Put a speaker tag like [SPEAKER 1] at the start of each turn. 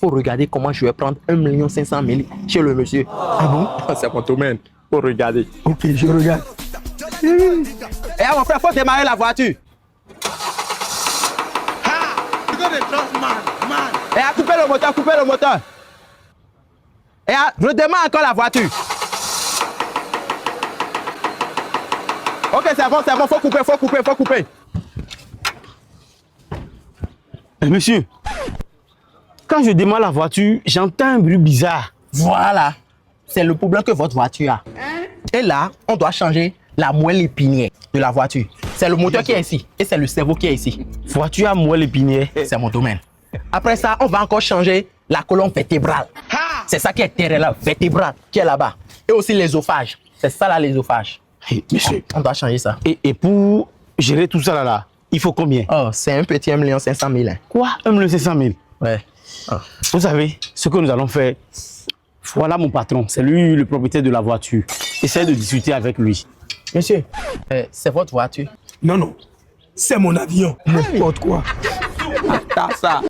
[SPEAKER 1] faut regarder comment je vais prendre 1 500 000 chez le monsieur.
[SPEAKER 2] Ah bon?
[SPEAKER 1] C'est mon domaine. Faut regarder.
[SPEAKER 2] Ok, je regarde.
[SPEAKER 1] Et mon frère, faut démarrer la voiture. Et à couper le moteur, couper le moteur. Et à redémarrer encore la voiture. Ok, c'est bon, faut couper, faut couper, faut couper.
[SPEAKER 2] Monsieur, quand je démarre la voiture, j'entends un bruit bizarre.
[SPEAKER 1] Voilà, c'est le problème que votre voiture a. Et là, on doit changer la moelle épinière de la voiture. C'est le moteur qui est ici et c'est le cerveau qui est ici.
[SPEAKER 2] Voiture à moelle épinière.
[SPEAKER 1] C'est mon domaine. Après ça, on va encore changer la colonne vertébrale. C'est ça qui est derrière là, vertébrale, qui est là-bas. Et aussi l'ésophage. C'est ça là, l'ésophage.
[SPEAKER 2] Hey, monsieur,
[SPEAKER 1] On doit changer ça.
[SPEAKER 2] et pour gérer tout ça là, il faut combien?
[SPEAKER 1] Oh, c'est un petit 1 500 000. Hein.
[SPEAKER 2] Quoi? 1 500 000?
[SPEAKER 1] Ouais. Oh.
[SPEAKER 2] Vous savez, ce que nous allons faire, voilà mon patron, c'est lui le propriétaire de la voiture. Essayez de discuter avec lui.
[SPEAKER 1] Monsieur, c'est votre voiture.
[SPEAKER 3] Non, non. C'est mon avion. N'importe quoi.
[SPEAKER 1] T'as ça.